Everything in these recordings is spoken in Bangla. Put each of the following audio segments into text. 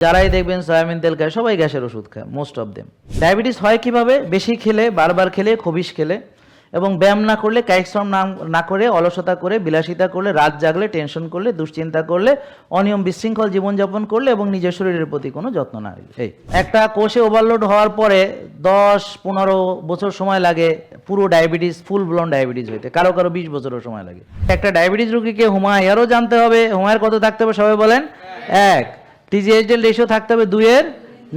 যারাই দেখবেন সয়াবিন তেল খায় সবাই গ্যাসের ওষুধ খায়, মোস্ট অফ দেম। ডায়াবেটিস হয় কিভাবে? বেশি খেলে, বারবার খেলে, খবিশ খেলে এবং ব্যায়াম না করলে, কায়িক শ্রম না করে, অলসতা করে, বিলাসিতা করলে, রাত জাগলে, টেনশন করলে, দুশ্চিন্তা করলে, অনিয়ম বিশৃঙ্খল জীবনযাপন করলে এবং নিজের শরীরের প্রতি কোনো যত্ন না নিলে। এই একটা কোষে ওভারলোড হওয়ার পরে 10-15 বছর সময় লাগে পুরো ডায়াবেটিস, ফুল ব্লোন ডায়াবেটিস হইতে, কারো কারো 20 বছরও সময় লাগে। একটা ডায়াবেটিস রোগীকে হুমায়ারও জানতে হবে। হুমায়ের কত থাকতে হবে সবাই বলেন? 1। টিজিএইচডিএল রেশিও থাকতে হবে 2-এর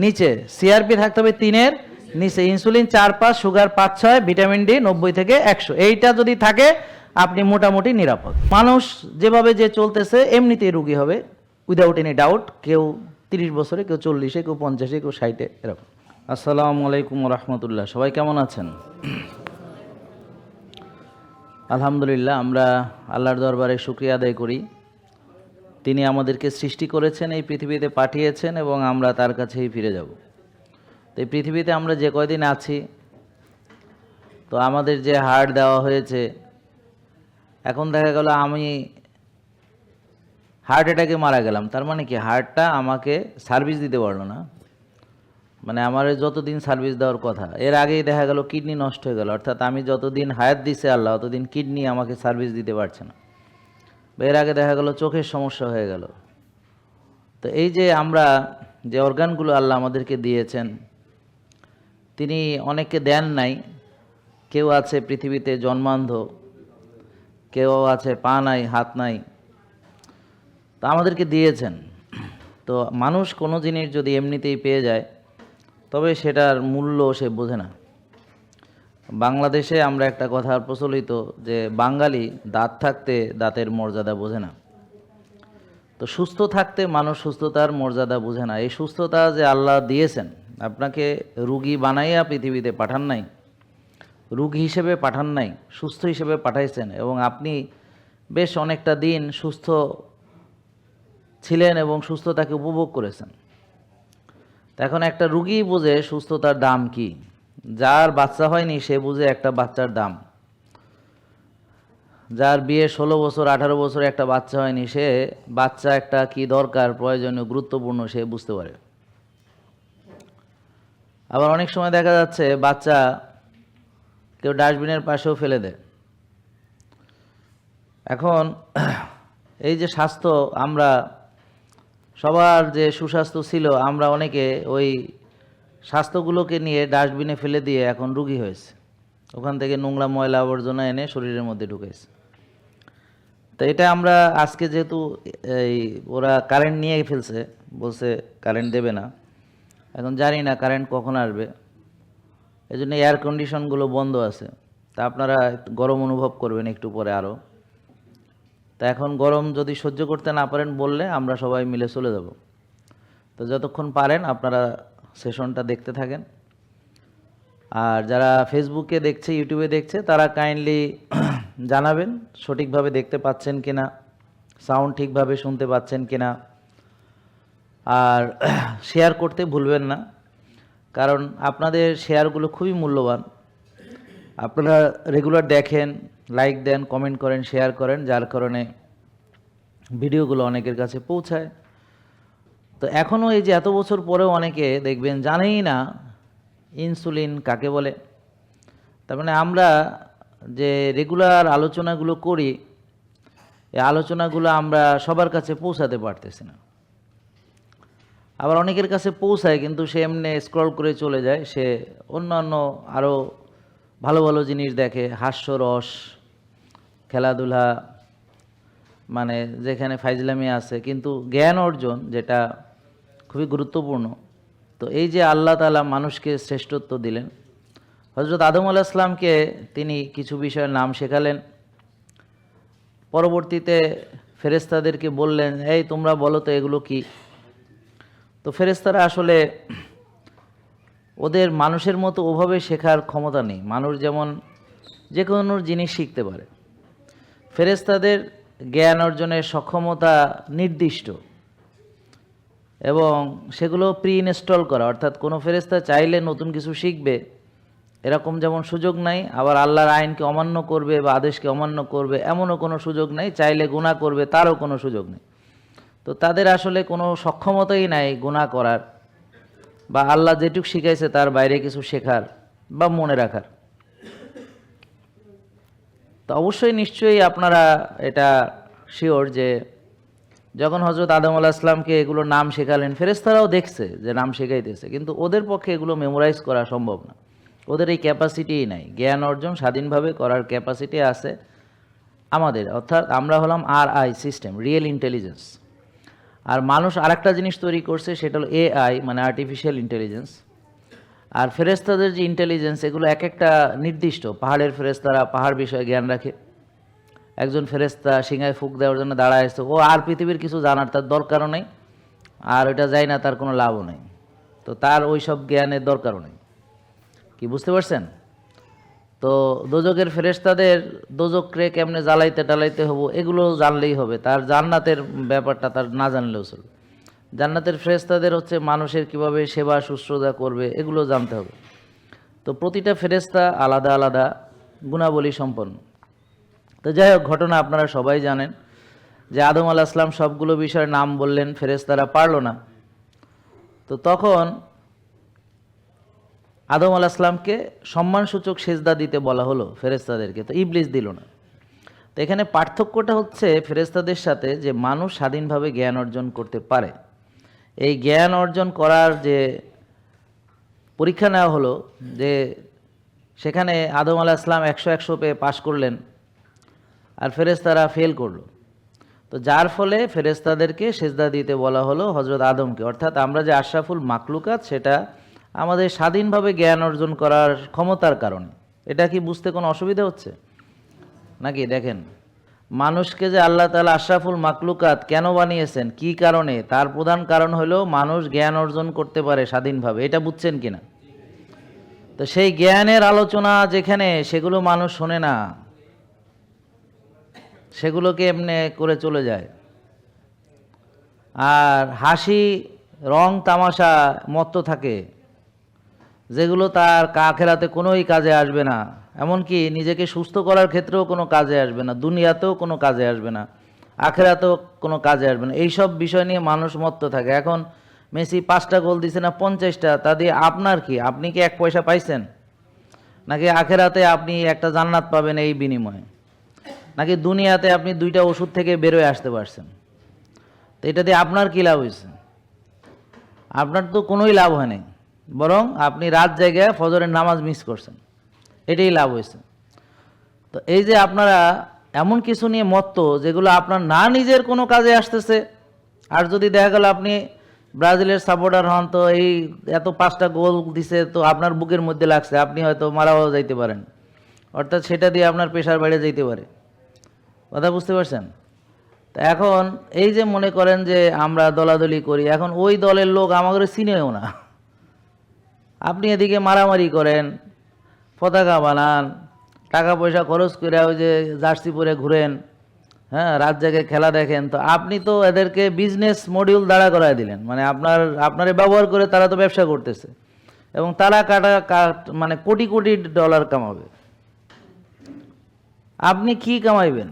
নিচে, সিআরপি থাকতে হবে 3-এর নিচে, ইনসুলিন 4-5, সুগার 5-6, ভিটামিন ডি 90 থেকে 100। এইটা যদি থাকে আপনি মোটামুটি নিরাপদ। মানুষ যেভাবে যে চলতেছে এমনিতেই রোগী হবে, উইদাউট এনি ডাউট। কেউ 30 বছরে, কেউ 40-এ, কেউ 50-এ, কেউ 60-এ, এরকম। আসসালামু আলাইকুম রহমতুল্লাহ। সবাই কেমন আছেন? আলহামদুলিল্লাহ, আমরা আল্লাহর দরবারে শুকরিয়া আদায় করি। তিনি আমাদেরকে সৃষ্টি করেছেন, এই পৃথিবীতে পাঠিয়েছেন এবং আমরা তার কাছেই ফিরে যাব। তো এই পৃথিবীতে আমরা যে কয়দিন আছি, তো আমাদের যে হার্ট দেওয়া হয়েছে, এখন দেখা গেল আমি হার্ট অ্যাটাকে মারা গেলাম, তার মানে কি হার্টটা আমাকে সার্ভিস দিতে পারলো না। মানে আমার যতদিন সার্ভিস দেওয়ার কথা, এর আগেই দেখা গেল কিডনি নষ্ট হয়ে গেল, অর্থাৎ আমি যতদিন হায়াত দিছে আল্লাহ, ততদিন কিডনি আমাকে সার্ভিস দিতে পারছে না। এর আগে দেখা গেল চোখের সমস্যা হয়ে গেল। তো এই যে আমরা যে অর্গানগুলো আল্লাহ আমাদেরকে দিয়েছেন, তিনি অনেককে দেন নাই। কেউ আছে পৃথিবীতে জন্মান্ধ, কেউ আছে পা নাই, হাত নাই, তা আমাদেরকে দিয়েছেন। তো মানুষ কোনো জিনিস যদি এমনিতেই পেয়ে যায়, তবে সেটার মূল্য সে বোঝে না। বাংলাদেশে আমরা একটা কথা প্রচলিত যে বাঙালি দাঁত থাকতে দাঁতের মর্যাদা বোঝে না। তো সুস্থ থাকতে মানুষ সুস্থতার মর্যাদা বোঝে না। এই সুস্থতা যে আল্লাহ দিয়েছেন, আপনাকে রুগী বানাইয়া পৃথিবীতে পাঠান নাই, রুগী হিসেবে পাঠান নাই, সুস্থ হিসেবে পাঠাইছেন এবং আপনি বেশ অনেকটা দিন সুস্থ ছিলেন এবং সুস্থতাকে উপভোগ করেছেন। এখন একটা রুগী বোঝে সুস্থতার দাম কি। যার বাচ্চা হয়নি সে বুঝে একটা বাচ্চার দাম। যার বিয়ে 16 বছর 18 বছর একটা বাচ্চা হয়নি, সে বাচ্চা একটা কি দরকার, প্রয়োজনীয়, গুরুত্বপূর্ণ সে বুঝতে পারে। আবার অনেক সময় দেখা যাচ্ছে বাচ্চা কেউ ডাস্টবিনের পাশেও ফেলে দেয়। এখন এই যে স্বাস্থ্য, আমরা সবার যে সুস্বাস্থ্য ছিল, আমরা অনেকে ওই স্বাস্থ্যগুলোকে নিয়ে ডাস্টবিনে ফেলে দিয়ে এখন রুগী হয়েছে। ওখান থেকে নোংরা ময়লা আবর্জনা এনে শরীরের মধ্যে ঢুকেছে। তো এটা আমরা আজকে যেহেতু এই ওরা কারেন্ট নিয়ে ফেলছে, বলছে কারেন্ট দেবে না, এখন জানি না কারেন্ট কখন আসবে। এই জন্য এয়ার কন্ডিশনগুলো বন্ধ আছে। তা আপনারা গরম অনুভব করবেন একটু পরে আরও। তা এখন গরম যদি সহ্য করতে না পারেন বললে আমরা সবাই মিলে চলে যাব। তো যতক্ষণ পারেন আপনারা সেশনটা দেখতে থাকেন। আর যারা ফেসবুকে দেখছে, ইউটিউবে দেখছে, তারা কাইন্ডলি জানাবেন সঠিকভাবে দেখতে পাচ্ছেন কিনা, সাউন্ড ঠিকভাবে শুনতে পাচ্ছেন কিনা। আর শেয়ার করতে ভুলবেন না, কারণ আপনাদের শেয়ারগুলো খুবই মূল্যবান। আপনারা রেগুলার দেখেন, লাইক দেন, কমেন্ট করেন, শেয়ার করেন, যার কারণে ভিডিওগুলো অনেকের কাছে পৌঁছায়। তো এখনও এই যে এত বছর পরেও অনেকে দেখবেন জানেই না ইনসুলিন কাকে বলে। তার মানে আমরা যে রেগুলার আলোচনাগুলো করি, এই আলোচনাগুলো আমরা সবার কাছে পৌঁছাতে পারতেছি না। আবার অনেকের কাছে পৌঁছায় কিন্তু সে এমনি স্ক্রল করে চলে যায়, সে অন্যান্য আরও ভালো ভালো জিনিস দেখে, হাস্যরস, খেলাধুলা, মানে যেখানে ফাইজলামি আছে, কিন্তু জ্ঞান অর্জন যেটা খুবই গুরুত্বপূর্ণ। তো এই যে আল্লাহ তাআলা মানুষকে শ্রেষ্ঠত্ব দিলেন, হযরত আদম আলাইহিস সালামকে তিনি কিছু বিষয়ের নাম শেখালেন। পরবর্তীতে ফেরেশতাদেরকে বললেন, এই তোমরা বলো তো এগুলো কি। তো ফেরেশতারা আসলে ওদের মানুষের মতো ওভাবে শেখার ক্ষমতা নেই। মানুষ যেমন যে কোনো জিনিস শিখতে পারে, ফেরেশতাদের জ্ঞান অর্জনের সক্ষমতা নির্দিষ্ট এবং সেগুলো প্রি ইনস্টল করা, অর্থাৎ কোনো ফেরেশতা চাইলে নতুন কিছু শিখবে এরকম যেমন সুযোগ নাই, আবার আল্লাহর আইনকে অমান্য করবে বা আদেশকে অমান্য করবে এমনও কোনো সুযোগ নাই, চাইলে গুনাহ করবে তারও কোনো সুযোগ নেই। তো তাদের আসলে কোনো সক্ষমতাই নাই গুনাহ করার, বা আল্লাহ যেটুক শিখাইছে তার বাইরে কিছু শেখার বা মনে রাখার। তো অবশ্যই নিশ্চয়ই আপনারা এটা শিওর যে যখন হজরত আদম আলাইহিস সালামকে এগুলো নাম শেখালেন, ফেরেশতারাও দেখছে যে নাম শেখাইতেছে, কিন্তু ওদের পক্ষে এগুলো মেমোরাইজ করা সম্ভব না। ওদের এই ক্যাপাসিটিই নাই। জ্ঞান অর্জন স্বাধীনভাবে করার ক্যাপাসিটি আছে আমাদের, অর্থাৎ আমরা হলাম RI সিস্টেম, রিয়েল ইন্টেলিজেন্স। আর মানুষ আরেকটা জিনিস তৈরি করছে, সেটা হলো AI, মানে আর্টিফিশিয়াল ইন্টেলিজেন্স। আর ফেরেশতাদের যে ইন্টেলিজেন্স, এগুলো এক একটা নির্দিষ্ট। পাহাড়ের ফেরেশতারা পাহাড় বিষয়ে জ্ঞান রাখে। একজন ফেরেশতা সিংহায় ফুঁক দেওয়ার জন্য দাঁড়ায় আছে, ও আর পৃথিবীর কিছু জানার তার দরকারও নেই, আর ওইটা যায় না, তার কোনো লাভও নেই। তো তার ওই সব জ্ঞানের দরকারও নেই। কি বুঝতে পারছেন? তো দোজকের ফেরেশতাদের দোজকরে কেমনে জ্বালাইতে টালাইতে হবো এগুলো জানলেই হবে, তার জান্নাতের ব্যাপারটা তার না জানলেও চলবে। জান্নাতের ফেরেশতাদের হচ্ছে মানুষের কিভাবে সেবা শুশ্রূষা করবে এগুলো জানতে হবে। তো প্রতিটা ফেরেশতা আলাদা আলাদা গুণাবলী সম্পন্ন। তো যাই হোক, ঘটনা আপনারা সবাই জানেন যে আদম আলাইহিস সালাম সবগুলো বিষয়ের নাম বললেন, ফেরেশতারা পারল না। তো তখন আদম আলাইহিস সালামকে সম্মানসূচক সেজদা দিতে বলা হলো ফেরেশতাদেরকে, তো ইবলিস দিল না। তো এখানে পার্থক্যটা হচ্ছে ফেরেশতাদের সাথে, যে মানুষ স্বাধীনভাবে জ্ঞান অর্জন করতে পারে। এই জ্ঞান অর্জন করার যে পরীক্ষা নেওয়া হলো, যে সেখানে আদম আলাইহিস সালাম 100 পেয়ে পাশ করলেন, আর ফেরেশতারা ফেল করলো। তো যার ফলে ফেরেশতাদেরকে সেজদা দিতে বলা হলো হযরত আদমকে, অর্থাৎ আমরা যে আশরাফুল মাখলুকাত, সেটা আমাদের স্বাধীনভাবে জ্ঞান অর্জন করার ক্ষমতার কারণে। এটা কি বুঝতে কোনো অসুবিধা হচ্ছে নাকি? দেখেন, মানুষকে যে আল্লাহ তাআলা আশরাফুল মাখলুকাত কেন বানিয়েছেন, কি কারণে, তার প্রধান কারণ হলো মানুষ জ্ঞান অর্জন করতে পারে স্বাধীনভাবে। এটা বুঝছেন কিনা? তো সেই জ্ঞানের আলোচনা যেখানে, সেগুলো মানুষ শোনে না, সেগুলোকে এমনি করে চলে যায়। আর হাসি রং তামাশা মত্ত থাকে, যেগুলো তার আখিরাতে কোনোই কাজে আসবে না, এমনকি নিজেকে সুস্থ করার ক্ষেত্রেও কোনো কাজে আসবে না, দুনিয়াতেও কোনো কাজে আসবে না, আখিরাতেও কোনো কাজে আসবে না। এইসব বিষয় নিয়ে মানুষ মত্ত থাকে। এখন মেসি 5টা গোল দিছে না 50টা, তা দিয়ে আপনার কি? আপনি কি 1 পয়সা পাইছেন? নাকি আখিরাতে আপনি একটা জান্নাত পাবেন এই বিনিময়ে? নাকি দুনিয়াতে আপনি 2টা ওষুধ থেকে বেরোয় আসতে পারছেন? তো এটা দিয়ে আপনার কী লাভ হয়েছে? আপনার তো কোনোই লাভ হয়নি, বরং আপনি রাত জায়গায় ফজরের নামাজ মিস করছেন, এটাই লাভ হয়েছে। তো এই যে আপনারা এমন কিছু নিয়ে মত্ত, যেগুলো আপনার না নিজের কোনো কাজে আসতেছে, আর যদি দেখা গেল আপনি ব্রাজিলের সাপোর্টার হন, তো এই এত 5টা গোল দিছে, তো আপনার বুকের মধ্যে লাগছে, আপনি হয়তো মারাও যাইতে পারেন, অর্থাৎ সেটা দিয়ে আপনার প্রেশার বেড়ে যাইতে পারে। কথা বুঝতে পারছেন? তা এখন এই যে মনে করেন যে আমরা দলাদলি করি, এখন ওই দলের লোক আমাদের চিনেও না। আপনি এদিকে মারামারি করেন, পতাকা বানান, টাকা পয়সা খরচ করে ওই যে জার্সি পরে ঘুরেন, হ্যাঁ, রাত জায়গায় খেলা দেখেন, তো আপনি তো এদেরকে বিজনেস মডিউল দাঁড়া করায় দিলেন। মানে আপনারে ব্যবহার করে তারা তো ব্যবসা করতেছে, এবং তারা মানে কোটি কোটি ডলার কামাবে। আপনি কি কামাইবেন?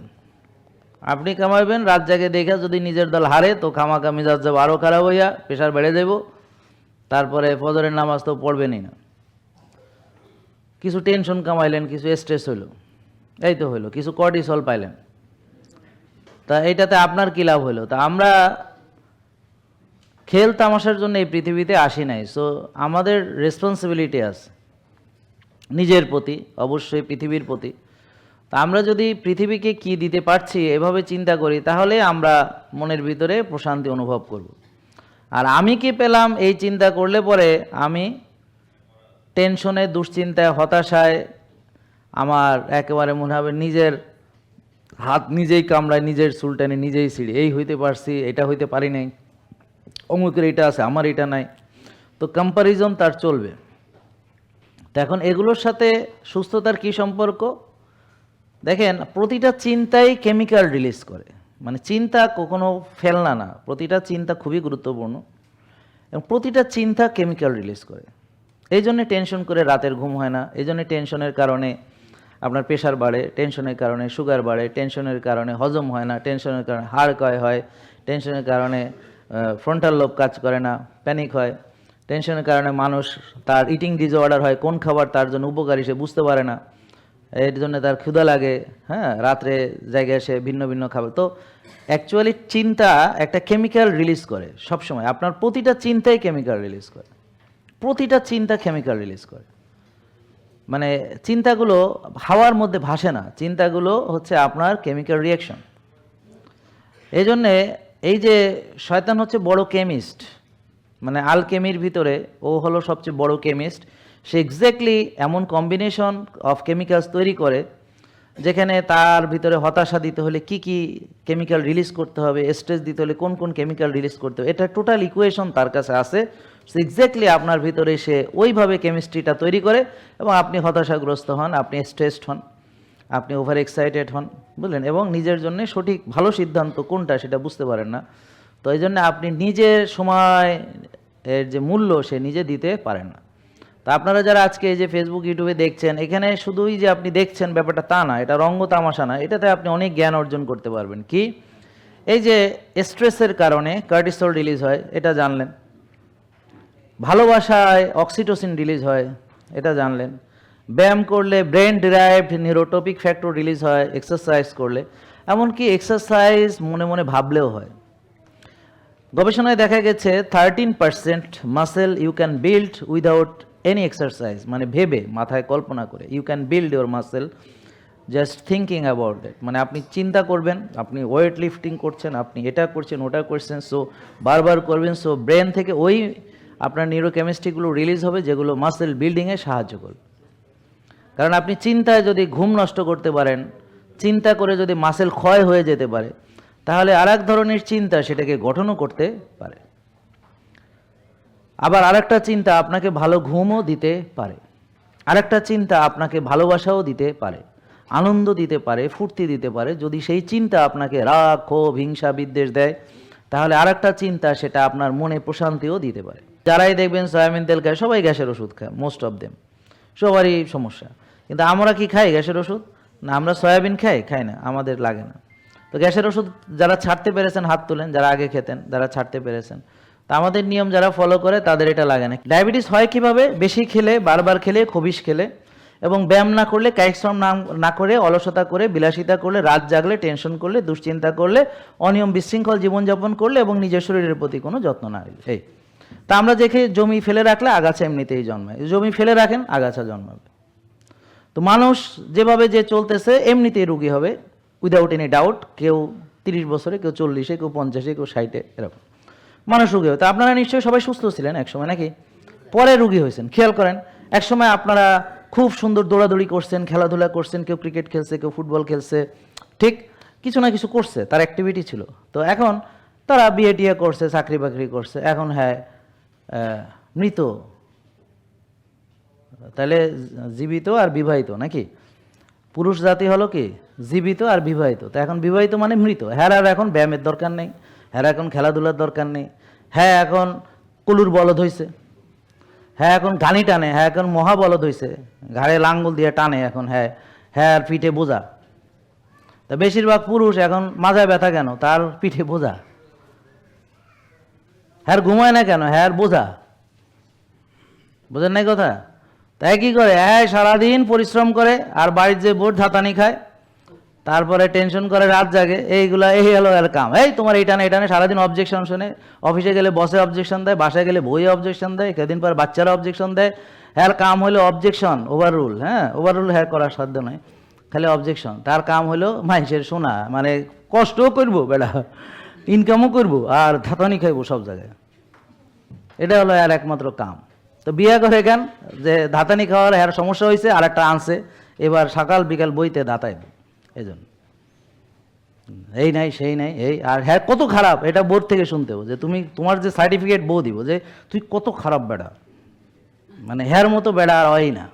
আপনি কামাইবেন রাত জাগে দেখে, যদি নিজের দল হারে তো খামাখা মিজাজ যাব আরও খারাপ হইয়া, প্রেশার বেড়ে যাব, তারপরে ফজরের নামাজ তো পড়বেনই না। কিছু টেনশন কামাইলেন, কিছু স্ট্রেস হইল, এই তো হইলো, কিছু কর্টিসল পাইলেন, তা এইটাতে আপনার কী লাভ হইলো? তা আমরা খেল তামাশার জন্য এই পৃথিবীতে আসি নাই। সো আমাদের রেসপন্সিবিলিটি আছে নিজের প্রতি, অবশ্যই পৃথিবীর প্রতি। তা আমরা যদি পৃথিবীকে কি দিতে পারছি এভাবে চিন্তা করি, তাহলে আমরা মনের ভিতরে প্রশান্তি অনুভব করব। আর আমি কি পেলাম এই চিন্তা করলে পরে আমি টেনশনে, দুশ্চিন্তায়, হতাশায় আমার একেবারে মনে হবে নিজের হাত নিজেই কামড়ায়, নিজের চুলটানি নিজেই ছিঁড়ি, এই হইতে পারছি, এটা হইতে পারি নাই, অমুকের এটা আছে আমার এটা নাই। তো কম্প্যারিজন তার চলবে। তো এখন এগুলোর সাথে সুস্থতার কি সম্পর্ক? দেখেন, প্রতিটা চিন্তাই কেমিক্যাল রিলিজ করে। মানে চিন্তা কখনো ফেলনা না, প্রতিটা চিন্তা খুবই গুরুত্বপূর্ণ, এবং প্রতিটা চিন্তা কেমিক্যাল রিলিজ করে। এই জন্যে টেনশন করে রাতের ঘুম হয় না, এই জন্যে টেনশনের কারণে আপনার প্রেশার বাড়ে, টেনশনের কারণে সুগার বাড়ে, টেনশনের কারণে হজম হয় না, টেনশনের কারণে হাড় ক্ষয় হয়, টেনশনের কারণে ফ্রন্টাল লোব কাজ করে না, প্যানিক হয়, টেনশনের কারণে মানুষ তার ইটিং ডিসঅর্ডার হয়, কোন খাবার তার জন্য উপকারী সে বুঝতে পারে না, এর জন্য তার ক্ষুধা লাগে, হ্যাঁ, রাত্রে জায়গায় সে ভিন্ন ভিন্ন খাবার। তো অ্যাকচুয়ালি চিন্তা একটা কেমিক্যাল রিলিজ করে সবসময়, আপনার প্রতিটা চিন্তাই কেমিক্যাল রিলিজ করে, প্রতিটা চিন্তা কেমিক্যাল রিলিজ করে। মানে চিন্তাগুলো হাওয়ার মধ্যে ভাসে না, চিন্তাগুলো হচ্ছে আপনার কেমিক্যাল রিয়াকশন। এই জন্যে এই যে শয়তান হচ্ছে বড় কেমিস্ট, মানে আলকেমির ভিতরে ও হলো সবচেয়ে বড় কেমিস্ট। সে এক্স্যাক্টলি এমন কম্বিনেশন অফ কেমিক্যালস তৈরি করে যেখানে তার ভিতরে হতাশা দিতে হলে কি কি কেমিক্যাল রিলিজ করতে হবে, স্ট্রেস দিতে হলে কোন কোন কেমিক্যাল রিলিজ করতে হবে, এটা টোটাল ইকুয়েশন তার কাছে আছে। এক্স্যাক্টলি আপনার ভিতরে সে ওইভাবে কেমিস্ট্রিটা তৈরি করে এবং আপনি হতাশাগ্রস্ত হন, আপনি স্ট্রেসড হন, আপনি ওভার এক্সাইটেড হন, বুঝলেন, এবং নিজের জন্য সঠিক ভালো সিদ্ধান্ত কোনটা সেটা বুঝতে পারেন না। তো এই জন্য আপনি নিজের সময় এর যে মূল্য সে নিজে দিতে পারেন না। তা আপনারা যারা আজকে এই যে ফেসবুক ইউটিউবে দেখছেন, এখানে শুধুই যে আপনি দেখছেন ব্যাপারটা তা না, এটা রঙ্গ তামাশা না, এটাতে আপনি অনেক জ্ঞান অর্জন করতে পারবেন। কি, এই যে স্ট্রেসের কারণে কর্টিসল রিলিজ হয় এটা জানলেন, ভালোবাসায় অক্সিটোসিন রিলিজ হয় এটা জানলেন, ব্যায়াম করলে ব্রেন ডিরাইভড নিউরোটপিক ফ্যাক্টর রিলিজ হয় এক্সারসাইজ করলে, এমনকি এক্সারসাইজ মনে মনে ভাবলেও হয়। গবেষণায় দেখা গেছে 13% muscle you can build without any exercise, মানে ভেবে মাথায় কল্পনা করে, you can build your muscle just thinking about that. মানে আপনি চিন্তা করবেন, আপনি ওয়েট লিফটিং করছেন, আপনি এটা করছেন ওটা করছেন, সো বারবার করবেন, সো ব্রেন থেকে ওই আপনার নিউরোকেমিস্ট্রিগুলো রিলিজ হবে যেগুলো মাসেল বিল্ডিংয়ে সাহায্য করবে। কারণ আপনি চিন্তায় যদি ঘুম নষ্ট করতে পারেন, চিন্তা করে যদি মাসেল ক্ষয় হয়ে যেতে পারে, তাহলে আর এক ধরনের চিন্তা সেটাকে গঠনও করতে পারে। আবার আরেকটা চিন্তা আপনাকে ভালো ঘুমও দিতে পারে, আরেকটা চিন্তা আপনাকে ভালোবাসাও দিতে পারে, আনন্দ দিতে পারে, ফুর্তি দিতে পারে। যদি সেই চিন্তা আপনাকে রাগ, ক্ষোভ, হিংসা, বিদ্বেষ দেয়, তাহলে আরেকটা চিন্তা সেটা আপনার মনে প্রশান্তিও দিতে পারে। যারাই দেখবেন সয়াবিন তেল খায়, সবাই গ্যাসের ওষুধ খায়, মোস্ট অফ দেম, সবারই সমস্যা। কিন্তু আমরা কি খাই গ্যাসের ওষুধ? না, আমরা সয়াবিন খাই না, আমাদের লাগে না। তো গ্যাসের ওষুধ যারা ছাড়তে পেরেছেন হাত তুলেন, যারা আগে খেতেন, যারা ছাড়তে পেরেছেন। তা আমাদের নিয়ম যারা ফলো করে তাদের এটা লাগে না। ডায়াবেটিস হয় কিভাবে? বেশি খেলে, বারবার খেলে, খবিশ খেলে, এবং ব্যায়াম না করলে, কায়িক শ্রম না করে, অলসতা করে, বিলাসিতা করলে, রাত জাগলে, টেনশন করলে, দুশ্চিন্তা করলে, অনিয়ম বিশৃঙ্খল জীবনযাপন করলে এবং নিজের শরীরের প্রতি কোনো যত্ন না নিলে। এই তা আমরা দেখে জমি ফেলে রাখলে আগাছা এমনিতেই জন্মায়, জমি ফেলে রাখেন আগাছা জন্মাবে। তো মানুষ যেভাবে যে চলতেছে এমনিতেই রোগী হবে, উইদাউট এনি ডাউট। কেউ 30 বছরে, কেউ 40-এ, কেউ 50-এ, কেউ 60-এ, এরকম মানুষ রোগী হয়। তো আপনারা নিশ্চয়ই সবাই সুস্থ ছিলেন একসময়, নাকি? পরে রোগী হয়েছেন। খেয়াল করেন, একসময় আপনারা খুব সুন্দর দৌড়াদৌড়ি করছেন, খেলাধুলা করছেন, কেউ ক্রিকেট খেলছে, কেউ ফুটবল খেলছে, ঠিক কিছু না কিছু করছে, তার অ্যাক্টিভিটি ছিল। তো এখন তারা বিয়ে টিয়ে করছে, চাকরি বাকরি করছে, এখন হ্যাঁ মৃত। তাহলে জীবিত আর বিবাহিত, নাকি? পুরুষ জাতি হলো কি? জীবিত আর বিবাহিত। তো এখন বিবাহিত মানে মৃত। হ্যাঁ, আর এখন ব্যায়ামের দরকার নেই, হ্যাঁ এখন খেলাধুলার দরকার নেই, হ্যাঁ এখন কুলুর বলদ হয়েছে, হ্যাঁ এখন ঘানি টানে, হ্যাঁ এখন মহাবলদ হয়েছে, ঘাড়ে লাঙ্গল দিয়ে টানে এখন, হ্যাঁ হ্যাঁ আর পিঠে বোঝা। তা বেশিরভাগ পুরুষ এখন মাথায় ব্যথা কেন? তার পিঠে বোঝা। হ্যাঁ ঘুমায় না কেন? হ্যাঁ বোঝা। বোঝেন নাই কথা? তাই কি করে? হ্যাঁ সারাদিন পরিশ্রম করে আর বাড়ির যে বোর্ড ধাতানি খায়, তারপরে টেনশন করে, রাত জাগে, এইগুলা এই হলো এর কাম। এই তোমার এইটা না, সারাদিন অবজেকশন শুনে, অফিসে গেলে বসে অবজেকশন দেয়, বাসায় গেলে বই অবজেকশন দেয়, কদিন পর বাচ্চারা অবজেকশন দেয়। হ্যার কাম হলো অবজেকশন, ওভাররুল। হ্যাঁ ওভাররুল হ্যাঁ করার সাধ্য নয়, খালি অবজেকশন। তার কাম হলো মানুষের শোনা, মানে কষ্টও করবো বেড়া, ইনকামও করবো আর ধাতানি খাইবো সব জায়গায়। এটা হলো আর একমাত্র কাম। তো বিয়ে করে কেন? যে ধাতানি খাওয়ার হ্যার সমস্যা হয়েছে, আর একটা আনছে, এবার সকাল বিকাল বইতে দাতাইবে, এই জন্য। এই নাই সেই নাই এই, আর হ্যাঁ কত খারাপ এটা বোর্ড থেকে শুনতে হবে, যে তুমি তোমার যে সার্টিফিকেট বউ দিব যে তুই কত খারাপ বেড়া, মানে হ্যার মতো বেড়া আর হয় না।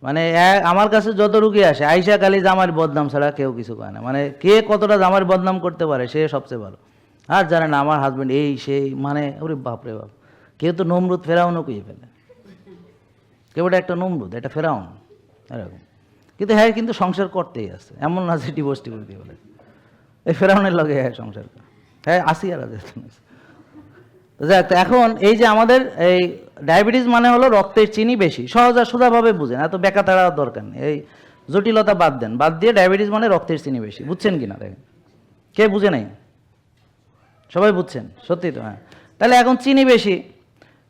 মানে আমার কাছে যত রুগী আসে, আইসা খালি জামার বদনাম ছাড়া কেউ কিছু কয় না। মানে কে কতটা জামার বদনাম করতে পারে সে সবচেয়ে ভালো। আর জানে না আমার হাজব্যান্ড এই সেই, মানে ওরে বাপরে বাপ। কেউ তো নমরুদ ফেরাউনও কুইয়ে ফেলে, কেউ একটা নমরুদ, এটা ফেরাউন, এরকম। কিন্তু হ্যাঁ কিন্তু সংসার করতেই আছে, এমন না যে ডিভোর্স দিয়ে বলে এই ফেরাউনের লগে হ্যাঁ সংসার করে, হ্যাঁ আসি আর যাক। তো এখন এই যে আমাদের এই ডায়াবেটিস মানে হলো রক্তের চিনি বেশি, সহজ আর সোজাভাবে বুঝেন, এত বেকা তাড়ার দরকার নেই, এই জটিলতা বাদ দেন, বাদ দিয়ে ডায়াবেটিস মানে রক্তের চিনি বেশি, বুঝছেন কিনা দেখেন, কে বুঝে নাই? সবাই বুঝছেন? সত্যি তো, হ্যাঁ। তাহলে এখন চিনি বেশি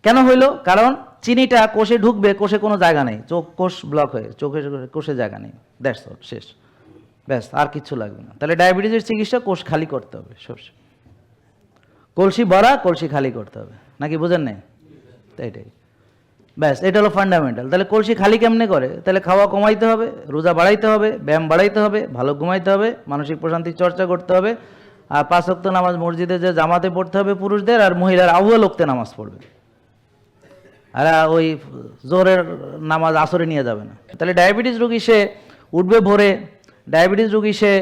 কেন হইলো? কারণ চিনিটা কোষে ঢুকবে, কোষে কোনো জায়গা নেই, চোখ কোষ ব্লক হয়ে কোষে জায়গা নেই, দ্যাটস অল, শেষ, ব্যাস, আর কিচ্ছু লাগবে না। তাহলে ডায়াবেটিসের চিকিৎসা কোষ খালি করতে হবে, সবসময় কলসি ভরা, কলসি খালি করতে হবে, নাকি বুঝেন নাই? এটাই ব্যাস, এটা হলো ফান্ডামেন্টাল। তাহলে কলসি খালি কেমনে করে? তাহলে খাওয়া কমাইতে হবে, রোজা বাড়াইতে হবে, ব্যায়াম বাড়াইতে হবে, ভালো ঘুমাইতে হবে, মানসিক প্রশান্তির চর্চা করতে হবে, আর 5 ওয়াক্ত নামাজ মসজিদে যে জামাতে পড়তে হবে পুরুষদের, আর মহিলার আউয়াল ওক্তে নামাজ পড়বে, আর ওই জোহরের নামাজ আসরে নিয়ে যাবে না। তাহলে ডায়াবেটিস রোগী সে উঠবে ভোরে, ডায়াবেটিস রোগী সে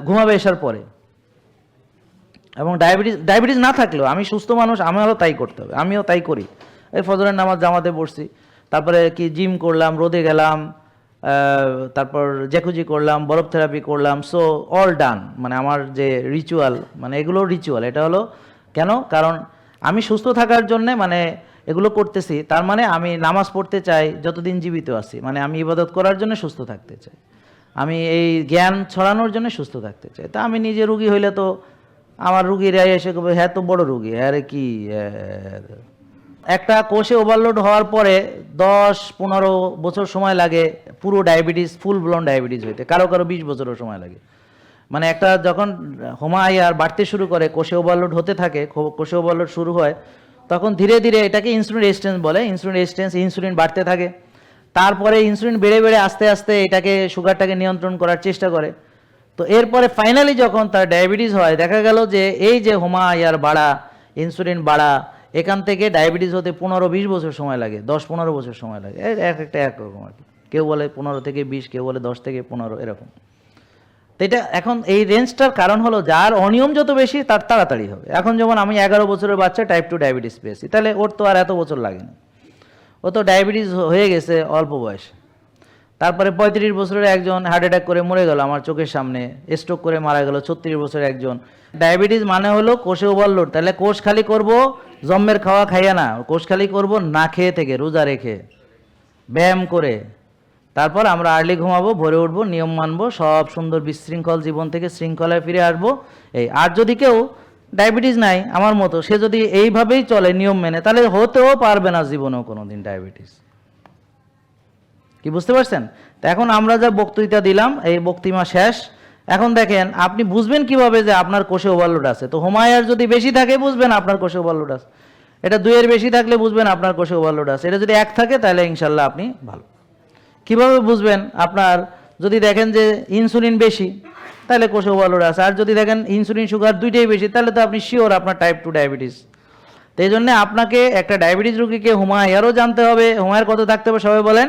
ঘুমাবে এসার পরে, এবং ডায়াবেটিস না থাকলেও আমি সুস্থ মানুষ, আমারও তাই করতে হবে, আমিও তাই করি। এই ফজরের নামাজ জামাতে পড়ছি, তারপরে কি জিম করলাম, রোদে গেলাম, তারপর জ্যাকুজি করলাম, বরফ থেরাপি করলাম, সো অল ডান। মানে আমার যে রিচুয়াল, মানে এগুলো রিচুয়াল, এটা হলো কেন? কারণ আমি সুস্থ থাকার জন্যে মানে এগুলো করতেছি, তার মানে আমি নামাজ পড়তে চাই যতদিন জীবিত আছি, মানে আমি ইবাদত করার জন্য সুস্থ থাকতে চাই, আমি এই জ্ঞান ছড়ানোর জন্য সুস্থ থাকতে চাই। তা আমি নিজে রুগী হইলে তো আমার রুগীরা এসে বলবে হ্যাঁ তো বড় রুগী, আরে কি একটা কোষে ওভারলোড হওয়ার পরে 10-15 বছর সময় লাগে পুরো ডায়াবেটিস, ফুল ব্লোন ডায়াবেটিস হইতে, কারো কারো 20 বছরও সময় লাগে। মানে একটা যখন হোমায়ার বাড়তে শুরু করে, কোষে ওভারলোড হতে থাকে, কোষে ওভারলোড শুরু হয়, তখন ধীরে ধীরে এটাকে ইনসুলিন রেজিস্ট্যান্স বলে, ইনসুলিন রেজিস্ট্যান্স, ইনসুলিন বাড়তে থাকে, তারপরে ইনসুলিন বেড়ে বেড়ে আস্তে আস্তে এটাকে সুগারটাকে নিয়ন্ত্রণ করার চেষ্টা করে। তো এরপরে ফাইনালি যখন তার ডায়াবেটিস হয়, দেখা গেল যে এই যে হোমায়ার বাড়া, ইনসুলিন বাড়া, এখান থেকে ডায়াবেটিস হতে 15-20 বছর সময় লাগে, 10-15 বছর সময় লাগে, এক একটা একরকম আর কি, কেউ বলে 15 থেকে 20, কেউ বলে 10 থেকে 15, এরকম। তো এটা এখন এই রেঞ্জটার কারণ হলো যার অনিয়ম যত বেশি তার তাড়াতাড়ি হবে। এখন যেমন আমি 11 বছরের বাচ্চা টাইপ 2 ডায়াবেটিস পেয়েছি, তাহলে ওর তো আর এত বছর লাগেনি, ও তো ডায়াবেটিস হয়ে গেছে অল্প বয়সে। তারপরে 35 বছরের একজন হার্ট অ্যাটাক করে মরে গেল আমার চোখের সামনে, স্ট্রোক করে মারা গেল 36 বছরের একজন। ডায়াবেটিস মানে হলো কোষে ওভারলোড। তাহলে কোষ খালি করব জম্মের খাওয়া খাইয়া না, কোষ খালি করব না খেয়ে থেকে, রোজা রেখে, ব্যায়াম করে, তারপর আমরা আর্লি ঘুমাবো, ভোরে উঠবো, নিয়ম মানবো, সব সুন্দর বিশৃঙ্খল জীবন থেকে শৃঙ্খলায় ফিরে আসবো। এই আর যদি কেউ ডায়াবেটিস নাই আমার মতো, সে যদি এইভাবেই চলে নিয়ম মেনে, তাহলে হতেও পারবে না জীবনেও কোনোদিন ডায়াবেটিস। কি বুঝতে পারছেন? তো এখন আমরা যা বক্তৃতা দিলাম, এই বক্তৃতা শেষ। এখন দেখেন আপনি বুঝবেন কিভাবে যে আপনার কোষে ওভারলোড আছে। তো হোমায়ার যদি বেশি থাকে বুঝবেন আপনার কোষে ওভারলোড আছে, এটা 2 এর বেশি থাকলে বুঝবেন আপনার কোষে ওভারলোড আছে, এটা যদি 1 থাকে তাহলে ইনশাল্লাহ আপনি ভালো। কিভাবে বুঝবেন? আপনার যদি দেখেন যে ইনসুলিন বেশি, তাহলে কোষে ওভারলোড আছে, আর যদি দেখেন ইনসুলিন সুগার দুইটাই বেশি, তাহলে তো আপনি শিওর আপনার টাইপ 2 ডায়াবেটিস। তো এই জন্য আপনাকে একটা ডায়াবেটিস রোগীকে হোমায়ারও জানতে হবে। হোমায়ার কত থাকতে হবে সবাই বলেন?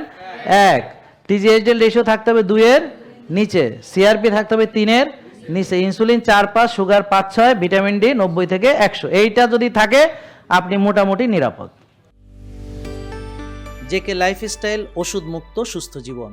1। টিজিএইচডি রেশিও থাকতে হবে 2 এর নিচে, সিআরপি থাকতে হবে 3 এর নিচে, ইনসুলিন 4-5, সুগার 5-6, ভিটামিন ডি 90 থেকে 100, এইটা যদি থাকে আপনি মোটামুটি নিরাপদ। জেকে লাইফস্টাইল, ওষুধ মুক্ত সুস্থ জীবন।